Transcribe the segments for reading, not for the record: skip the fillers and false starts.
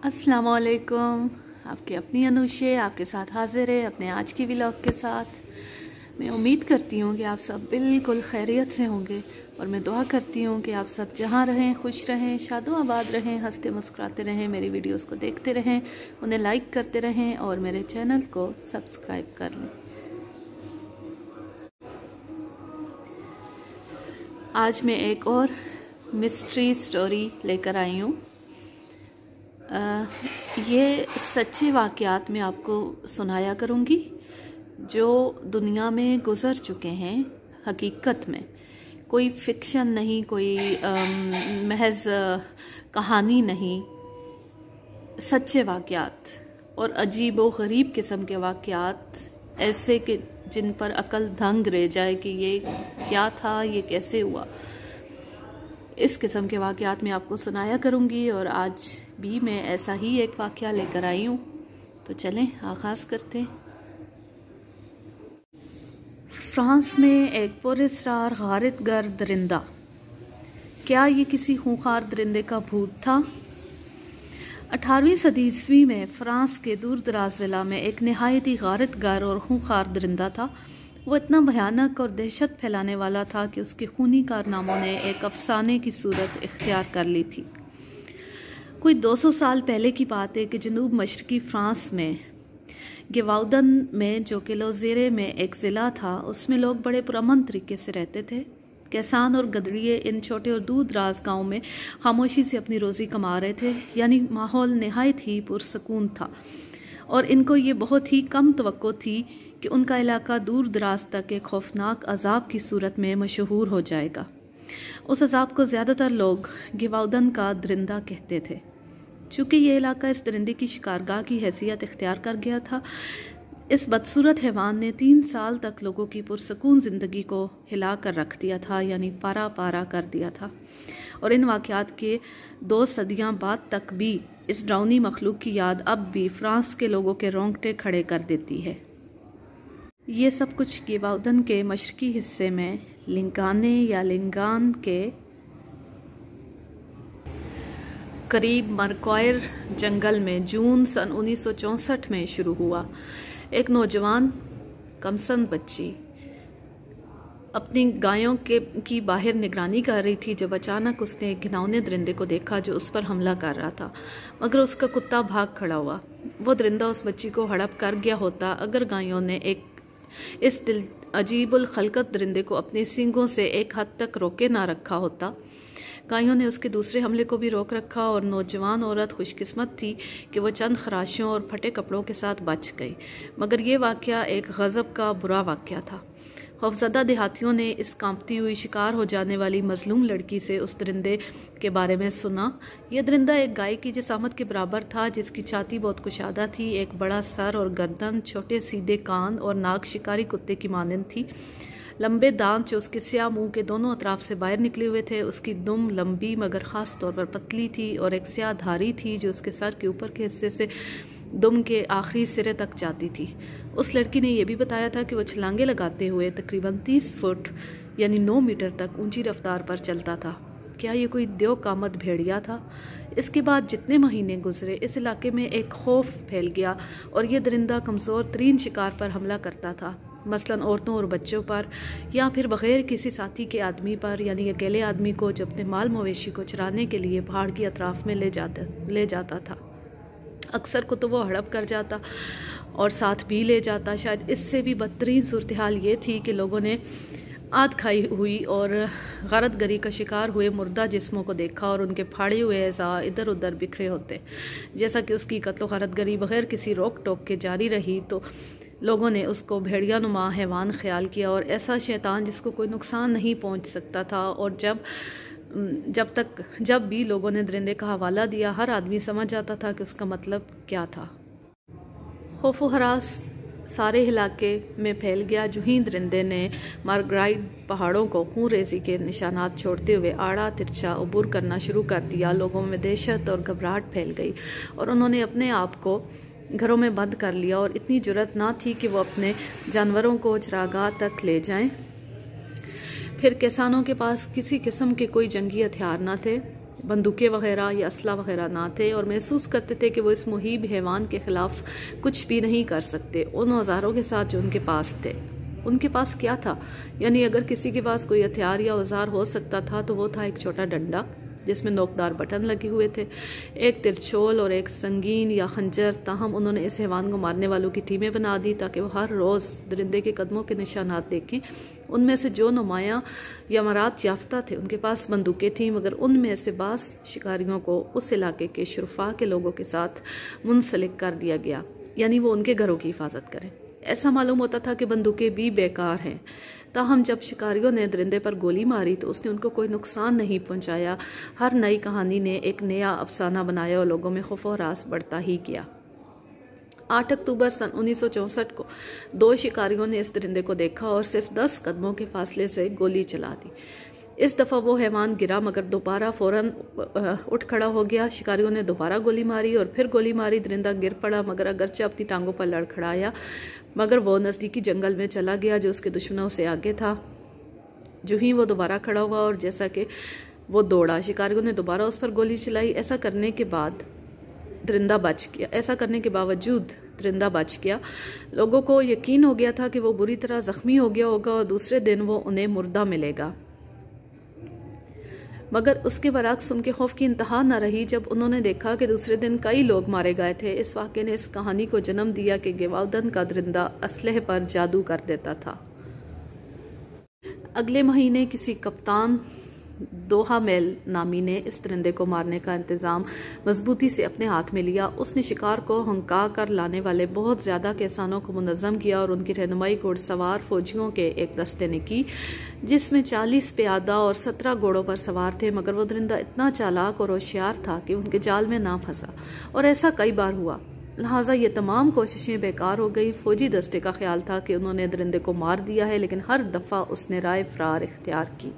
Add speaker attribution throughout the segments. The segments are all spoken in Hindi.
Speaker 1: अस्सलामुअलैकुम। आपकी अपनी अनुशे आपके साथ हाजिर है अपने आज की व्लॉग के साथ। मैं उम्मीद करती हूँ कि आप सब बिल्कुल खैरियत से होंगे और मैं दुआ करती हूँ कि आप सब जहाँ रहें खुश रहें, शादो आबाद रहें, हंसते मुस्कुराते रहें, मेरी वीडियोस को देखते रहें, उन्हें लाइक करते रहें और मेरे चैनल को सब्सक्राइब कर लें। आज मैं एक और मिस्ट्री स्टोरी लेकर आई हूँ। ये सच्चे वाक़यात मैं आपको सुनाया करूँगी जो दुनिया में गुज़र चुके हैं। हकीकत में कोई फिक्शन नहीं, कोई महज कहानी नहीं, सच्चे वाक़यात और अजीब व गरीब किस्म के वाक़यात, ऐसे कि जिन पर अकल दंग रह जाए कि ये क्या था, ये कैसे हुआ। इस किस्म के वाक़यात मैं आपको सुनाया करूँगी और आज भी मैं ऐसा ही एक वाक़या लेकर आई हूँ। तो चलें आगाज़ करते हैं। फ्रांस में एक पुरअसरार गारतगर दरिंदा, क्या ये किसी खूंखार दरिंदे का भूत था? 18वीं सदी ईस्वी में फ्रांस के दूर दराज ज़िला में एक नहायत ही गारतगर और खूंखार दरिंदा था। वो इतना भयानक और दहशत फैलाने वाला था कि उसके खूनी कारनामों ने एक अफसाने की सूरत इख्तियार कर ली थी। कोई 200 साल पहले की बात है कि जनूब मशरकी फ्रांस में गेवाउदन में, जो कि लोज़ेरे में एक ज़िला था, उसमें लोग बड़े पुरअमन तरीके से रहते थे। किसान और गदरिये इन छोटे और दूर दराज गाँव में खामोशी से अपनी रोज़ी कमा रहे थे, यानी माहौल नहायत ही पुरसकून था और इनको ये बहुत ही कम तवक्को थी कि उनका इलाका दूर दराज तक एक खौफनाक अजाब की सूरत में मशहूर हो जाएगा। उस अजाब को ज़्यादातर लोग गेवाउदन का दरिंदा कहते थे। चूँकि ये इलाका इस दरिंदे की शिकारगाह की हैसियत इख्तियार कर गया था, इस बदसूरत हैवान ने 3 साल तक लोगों की पुरसकून ज़िंदगी को हिला कर रख दिया था, यानी पारा पारा कर दिया था। और इन वाक़यात के 2 सदियाँ बाद तक भी इस डरावनी मखलूक की याद अब भी फ्रांस के लोगों के रोंगटे खड़े कर देती है। ये सब कुछ गेवाउदन के मशरकी हिस्से में लिंगाने या लिंगान के करीब मरक्वायर जंगल में जून सन 1964 में शुरू हुआ। एक नौजवान कमसन बच्ची अपनी गायों की बाहर निगरानी कर रही थी जब अचानक उसने एक घिनौने दरिंदे को देखा जो उस पर हमला कर रहा था, मगर उसका कुत्ता भाग खड़ा हुआ। वो दरिंदा उस बच्ची को हड़प कर गया होता अगर गायों ने इस अजीबुल खलकत दरिंदे को अपने सींगों से एक हद तक रोके ना रखा होता। गायों ने उसके दूसरे हमले को भी रोक रखा और नौजवान औरत खुशकिस्मत थी कि वह चंद खराशों और फटे कपड़ों के साथ बच गई। मगर यह वाक़या एक गज़ब का बुरा वाक़या था। खौफज़दा देहातियों ने इस कांपती हुई शिकार हो जाने वाली मजलूम लड़की से उस दरिंदे के बारे में सुना। यह दरिंदा एक गाय की जिसामत के बराबर था, जिसकी छाती बहुत कुशादा थी, एक बड़ा सर और गर्दन, छोटे सीधे कान और नाक शिकारी कुत्ते की मानंद थी। लंबे दांत जो उसके स्याह मुंह के दोनों अतराफ से बाहर निकले हुए थे। उसकी दुम लंबी मगर ख़ास तौर पर पतली थी और एक स्याह धारी थी जो उसके सर के ऊपर के हिस्से से दुम के आखिरी सिरे तक जाती थी। उस लड़की ने यह भी बताया था कि वह छलांगे लगाते हुए तकरीबन 30 फुट यानी 9 मीटर तक ऊंची रफ्तार पर चलता था। क्या ये कोई देव कामद भेड़िया था? इसके बाद जितने महीने गुजरे, इस इलाके में एक खौफ फैल गया और यह दरिंदा कमज़ोर तरीन शिकार पर हमला करता था, मसलन औरतों और बच्चों पर, या फिर बग़ैर किसी साथी के आदमी पर, यानी अकेले आदमी को जो अपने माल मवेशी को चराने के लिए पहाड़ की अतराफ में ले जाता था। अक्सर को तो वो हड़प कर जाता और साथ भी ले जाता। शायद इससे भी बदतरीन सूरत हाल ये थी कि लोगों ने आद खाई हुई और गरदगरी का शिकार हुए मुर्दा जिस्मों को देखा और उनके फाड़े हुए अज़ा इधर उधर बिखरे होते। जैसा कि उसकी कत्ल गरदगरी बग़ैर किसी रोक टोक के जारी रही तो लोगों ने उसको भेड़िया नुमा हैवान ख्याल किया और ऐसा शैतान जिसको कोई नुकसान नहीं पहुंच सकता था। और जब भी लोगों ने दरिंदे का हवाला दिया, हर आदमी समझ जाता था कि उसका मतलब क्या था। खौफ व हरास सारे इलाके में फैल गया। जो ही दरिंदे ने मार्गराइट पहाड़ों को खून रेजी के निशानात छोड़ते हुए आड़ा तिरछा अबूर करना शुरू कर दिया, लोगों में दहशत और घबराहट फैल गई और उन्होंने अपने आप को घरों में बंद कर लिया और इतनी जुर्रत ना थी कि वो अपने जानवरों को चरागाह तक ले जाएं। फिर किसानों के पास किसी किस्म के कोई जंगी हथियार ना थे बंदूकें वगैरह या असला वगैरह ना थे और महसूस करते थे कि वो इस मुहीब हैवान के ख़िलाफ़ कुछ भी नहीं कर सकते उन औज़ारों के साथ जो उनके पास थे। उनके पास क्या था? यानी अगर किसी के पास कोई हथियार या औजार हो सकता था तो वो था एक छोटा डंडा जिसमें नोकदार बटन लगे हुए थे, एक तिरछोल और एक संगीन या खंजर। ताहम उन्होंने इस हैवान को मारने वालों की टीमें बना दी ताकि वो हर रोज़ दरिंदे के कदमों के निशानात देखें। उनमें से जो नुमायाँ या मरात याफ्ता थे उनके पास बंदूकें थीं, मगर उनमें से बास शिकारियों को उस इलाके के शुरफा के लोगों के साथ मुंसलिक कर दिया गया, यानी वो उनके घरों की हिफाजत करें। ऐसा मालूम होता था कि बंदूकें भी बेकार हैं। ताहम जब शिकारियों ने दरिंदे पर गोली मारी तो उसने उनको कोई नुकसान नहीं पहुंचाया। हर नई कहानी ने एक नया अफसाना बनाया और लोगों में खौफ और रास बढ़ता ही गया। 8 अक्टूबर सन 1964 को 2 शिकारियों ने इस दरिंदे को देखा और सिर्फ 10 कदमों के फासले से गोली चला दी। इस दफ़ा वो हैवान गिरा मगर दोबारा फ़ौरन उठ खड़ा हो गया। शिकारियों ने दोबारा गोली मारी और फिर गोली मारी। दरिंदा गिर पड़ा मगर अगरचे अपनी टांगों पर लड़खड़ाया, मगर वो नज़दीकी जंगल में चला गया जो उसके दुश्मनों से आगे था। जो ही वो दोबारा खड़ा हुआ और जैसा कि वो दौड़ा, शिकारियों ने दोबारा उस पर गोली चलाई। ऐसा करने के बावजूद दरिंदा बच गया। लोगों को यकीन हो गया था कि वो बुरी तरह ज़ख्मी हो गया होगा और दूसरे दिन वो उन्हें मुर्दा मिलेगा। मगर उसके बरक्स उनके खौफ की इंतहा न रही जब उन्होंने देखा कि दूसरे दिन कई लोग मारे गए थे। इस वाक़े ने इस कहानी को जन्म दिया कि गिवाउदन का दरिंदा असलहे पर जादू कर देता था। अगले महीने किसी कप्तान दोहा मेल नामी ने इस दरिंदे को मारने का इंतज़ाम मजबूती से अपने हाथ में लिया। उसने शिकार को हंका कर लाने वाले बहुत ज़्यादा किसानों को मुनज़्ज़म किया और उनकी रहनुमाई घुड़सवार फौजियों के एक दस्ते ने की जिसमें 40 प्यादा और 17 घोड़ों पर सवार थे। मगर वो दरिंदा इतना चालाक और होशियार था कि उनके जाल में ना फंसा और ऐसा कई बार हुआ। लिहाजा ये तमाम कोशिशें बेकार हो गई। फौजी दस्ते का ख्याल था कि उन्होंने दरिंदे को मार दिया है, लेकिन हर दफ़ा उसने राय फरार इख्तियार की।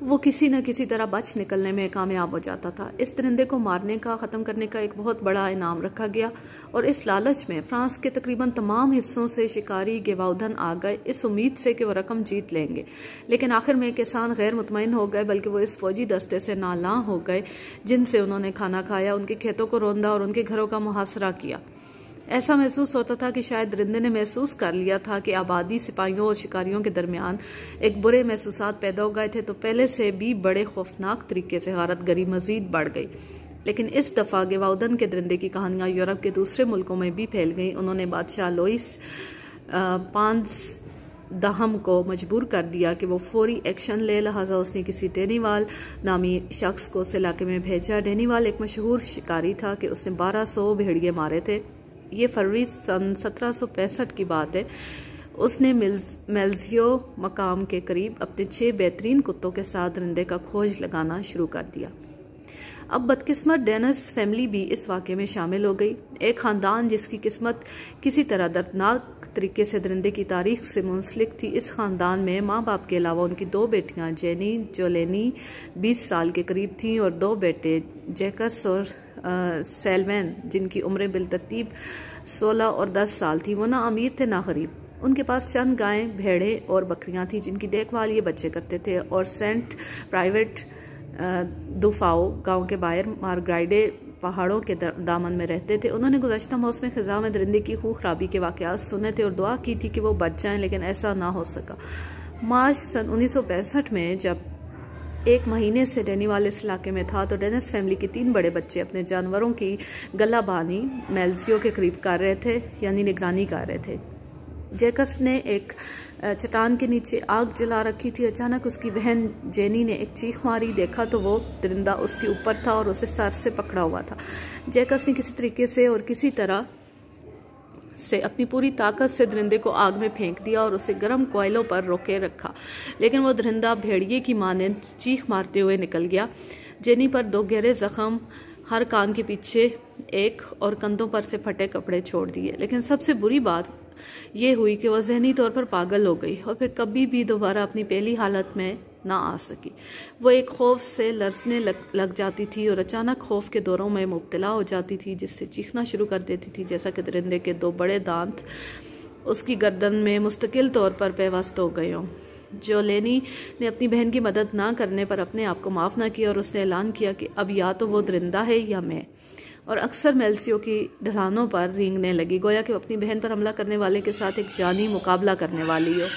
Speaker 1: वो किसी न किसी तरह बच निकलने में कामयाब हो जाता था। इस दरिंदे को मारने का, ख़त्म करने का एक बहुत बड़ा इनाम रखा गया और इस लालच में फ्रांस के तकरीबन तमाम हिस्सों से शिकारी गिवाउदन आ गए इस उम्मीद से कि वो रकम जीत लेंगे। लेकिन आखिर में किसान गैर मुतमईन हो गए, बल्कि वो इस फौजी दस्ते से नाला हो गए जिनसे उन्होंने खाना खाया, उनके खेतों को रौंदा और उनके घरों का मुहासरा किया। ऐसा महसूस होता था कि शायद दरिंदे ने महसूस कर लिया था कि आबादी सिपाहियों और शिकारियों के दरमियान एक बुरे महसूसात पैदा हो गए थे, तो पहले से भी बड़े खौफनाक तरीके से गारतगरी मजीद बढ़ गई। लेकिन इस दफ़ा गिवाउदन के दरिंदे की कहानियाँ यूरोप के दूसरे मुल्कों में भी फैल गईं। उन्होंने बादशाह लुइस पांचदहम को मजबूर कर दिया कि वो फौरी एक्शन ले। लिहाजा उसने किसी डेनीवाल नामी शख्स को उस इलाके में भेजा। डेनीवाल एक मशहूर शिकारी था कि उसने 1200 भेड़िए मारे थे। ये फरवरी सन 1765 की बात है। उसने मेल्जियो मकाम के करीब अपने 6 बेहतरीन कुत्तों के साथ दरिंदे का खोज लगाना शुरू कर दिया। अब बदकिस्मत डेनिस फैमिली भी इस वाक़े में शामिल हो गई। एक ख़ानदान जिसकी किस्मत किसी तरह दर्दनाक तरीके से दरिंदे की तारीख से मुंसलिक थी। इस ख़ानदान में माँ बाप के अलावा उनकी 2 बेटियाँ जेनी जोलेनी 20 साल के करीब थीं और 2 बेटे जैकस और सेलवेन जिनकी उम्रें बिलतरतीब 16 और 10 साल थी। वो ना अमीर थे ना गरीब। उनके पास चंद गायें, भेड़ें और बकरियां थीं जिनकी देखभाल ये बच्चे करते थे और सेंट प्राइवेट दुफाओ गांव के बाहर मारग्राइडे पहाड़ों के दामन में रहते थे। उन्होंने गुज़श्ता मौसम ख़ज़ा में दरिंदे की खूब खराबी के वाक़यात सुने थे और दुआ की थी कि वो बच जाएं, लेकिन ऐसा ना हो सका। मार्च सन 1965 में जब 1 महीने से डेनीवाल इस इलाके में था तो डेनिस फैमिली के 3 बड़े बच्चे अपने जानवरों की गलाबानी मेल्जियो के करीब कर रहे थे, यानी निगरानी कर रहे थे। जैकस ने एक चट्टान के नीचे आग जला रखी थी। अचानक उसकी बहन जेनी ने एक चीख मारी। देखा तो वो दरिंदा उसके ऊपर था और उसे सर से पकड़ा हुआ था। जैकस ने किसी तरीके से और किसी तरह से अपनी पूरी ताकत से दरिंदे को आग में फेंक दिया और उसे गर्म कोयलों पर रोके रखा, लेकिन वो दरिंदा भेड़िए की मानंद चीख मारते हुए निकल गया। जेनी पर 2 गहरे जख्म, हर कान के पीछे एक और कंधों पर से फटे कपड़े छोड़ दिए। लेकिन सबसे बुरी बात ये हुई कि वह ज़हनी तौर पर पागल हो गई और फिर कभी भी दोबारा अपनी पहली हालत में ना आ सकी। वो एक खौफ से लरसने लग जाती थी और अचानक खौफ के दौरों में मुब्तला हो जाती थी, जिससे चीखना शुरू कर देती थी, जैसा कि दरिंदे के 2 बड़े दांत उसकी गर्दन में मुस्तकिल तौर पर पेवस्त हो गए हों। जोलेनी ने अपनी बहन की मदद ना करने पर अपने आप को माफ़ ना किया और उसने ऐलान किया कि अब या तो वो दरिंदा है या मैं, और अक्सर मेल्सियो की ढलानों पर रेंगने लगी, गोया कि वो अपनी बहन पर हमला करने वाले के साथ एक जानी मुकाबला करने वाली हो।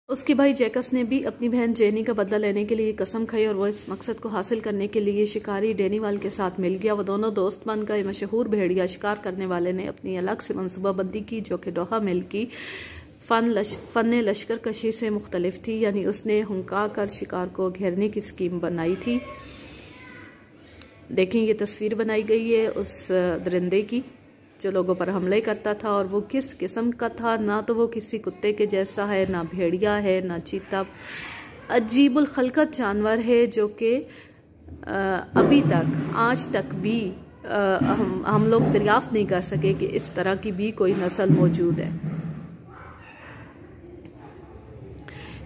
Speaker 1: उसके भाई जैकस ने भी अपनी बहन जेनी का बदला लेने के लिए कसम खाई और वो इस मकसद को हासिल करने के लिए शिकारी डेनीवाल के साथ मिल गया। वो दोनों दोस्त बन गए। मशहूर भेड़िया शिकार करने वाले ने अपनी अलग से मनसूबाबंदी की जो कि डोहा मिल की फ़न लश्कर कशी से मुख्तलिफ थी, यानी उसने हुंका कर शिकार को घेरने की स्कीम बनाई थी। देखें, ये तस्वीर बनाई गई है उस दरिंदे की जो लोगों पर हमले करता था, और वो किस किस्म का था। ना तो वो किसी कुत्ते के जैसा है, ना भेड़िया है, ना चीता। अजीबुल खलकत जानवर है जो कि अभी तक आज तक भी हम लोग दरियाफ्त नहीं कर सके कि इस तरह की भी कोई नस्ल मौजूद है।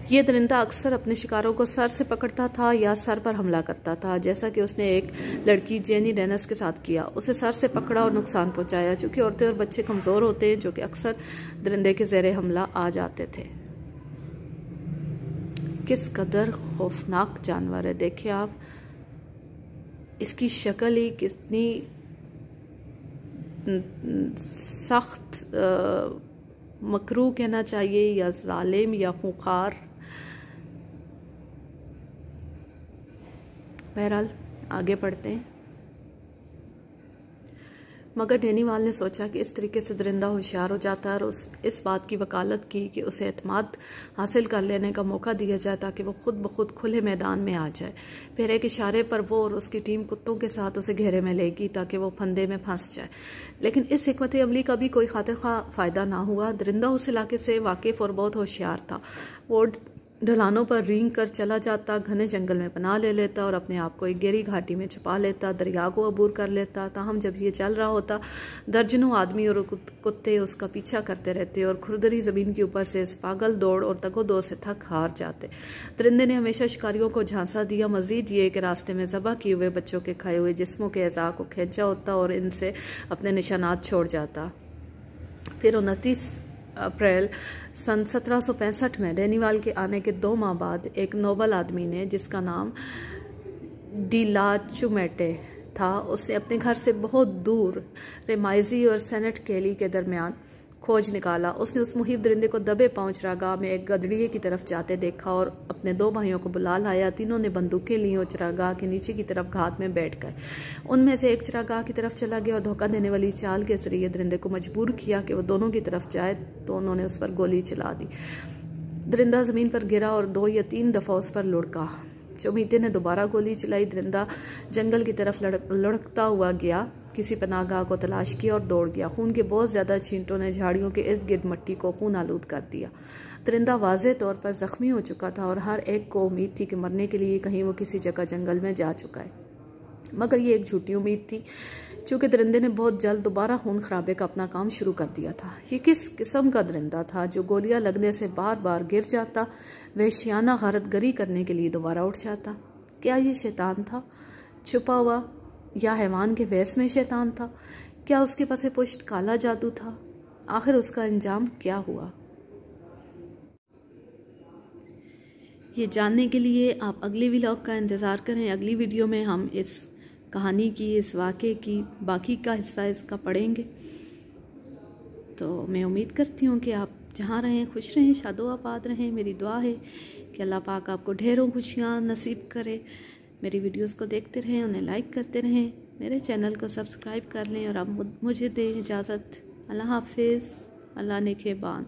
Speaker 1: ये दरिंदा अक्सर अपने शिकारों को सर से पकड़ता था या सर पर हमला करता था, जैसा कि उसने एक लड़की जेनी डेनस के साथ किया। उसे सर से पकड़ा और नुकसान पहुंचाया। चूँकि औरतें और बच्चे कमज़ोर होते हैं जो कि अक्सर दरिंदे के ज़ेरे हमला आ जाते थे। किस कदर खौफनाक जानवर है, देखिए आप, इसकी शक्ल ही कितनी सख्त, मकरू कहना चाहिए या जालिम या खूंखार। बहरहाल आगे बढ़ते हैं। मगर डेनीवाल ने सोचा कि इस तरीके से दरिंदा होशियार हो जाता है और इस बात की वकालत की कि उसे एतमाद हासिल कर लेने का मौका दिया जाए ताकि वो खुद ब खुद खुले मैदान में आ जाए। फिर एक इशारे पर वो और उसकी टीम कुत्तों के साथ उसे घेरे में लेगी ताकि वो फंदे में फंस जाए। लेकिन इस हिकमत अमली का भी कोई खातिर खा फ़ायदा ना हुआ। दरिंदा उस इलाके से वाकिफ़ और बहुत होशियार था। वो ढलानों पर रेंग कर चला जाता, घने जंगल में पनाह ले लेता और अपने आप को एक गहरी घाटी में छुपा लेता, दरिया को अबूर कर लेता। ताहम जब ये चल रहा होता, दर्जनों आदमी और कुत्ते उसका पीछा करते रहते और खुरदरी ज़मीन के ऊपर से इस पागल दौड़ और तगोदो से थक हार जाते। दरिंदे ने हमेशा शिकारियों को झांसा दिया। मजीद ये कि रास्ते में ज़बह किए हुए बच्चों के खाए हुए जिस्मों के अज़ा को खींचा होता और इनसे अपने निशानात छोड़ जाता। फिर 29 अप्रैल सन 1765 में डेनीवाल के आने के 2 माह बाद एक नोबल आदमी ने, जिसका नाम डिलाचुमेटे था, उसने अपने घर से बहुत दूर रेमाइजी और सेनेट केली के दरमियान खोज निकाला। उसने उस मुहिब दरिंदे को दबे पांव चरागाह में एक गदड़िए की तरफ जाते देखा और अपने 2 भाइयों को बुला लाया। तीनों ने बंदूकें ली और चरागाह के नीचे की तरफ घात में बैठ गए। उनमें से एक चरागाह की तरफ चला गया और धोखा देने वाली चाल के जरिए दरिंदे को मजबूर किया कि वो दोनों की तरफ जाए, तो उन्होंने उस पर गोली चला दी। दरिंदा ज़मीन पर गिरा और 2 या 3 दफ़ा उस पर लुढ़का। चोमीते ने दोबारा गोली चलाई। दरिंदा जंगल की तरफ लुढ़कता हुआ गया, किसी पनाहगाह को तलाश किया और दौड़ गया। खून के बहुत ज़्यादा छींटों ने झाड़ियों के इर्द गिर्द मट्टी को खून आलूद कर दिया। दरिंदा वाज़े तौर पर ज़ख्मी हो चुका था और हर एक को उम्मीद थी कि मरने के लिए कहीं वो किसी जगह जंगल में जा चुका है, मगर ये एक झूठी उम्मीद थी, चूँकि दरिंदे ने बहुत जल्द दोबारा खून खराबे का अपना काम शुरू कर दिया था। ये किस किस्म का दरिंदा था जो गोलियां लगने से बार बार गिर जाता, वहशियाना गारतगरी करने के लिए दोबारा उठ जाता? क्या ये शैतान था छुपा हुआ, या हैवान के वेश में शैतान था? क्या उसके पसे पुष्ट काला जादू था? आखिर उसका अंजाम क्या हुआ? ये जानने के लिए आप अगले व्लॉग का इंतज़ार करें। अगली वीडियो में हम इस कहानी की, इस वाक़े की बाकी का हिस्सा इसका पढ़ेंगे। तो मैं उम्मीद करती हूँ कि आप जहाँ रहें खुश रहें, शादो आबाद रहें। मेरी दुआ है कि अल्लाह पाक आपको ढेरों खुशियाँ नसीब करे। मेरी वीडियोस को देखते रहें, उन्हें लाइक करते रहें, मेरे चैनल को सब्सक्राइब कर लें और आप मुझे दें इजाज़त। अल्लाह हाफिज़, अल्लाह निगहबान।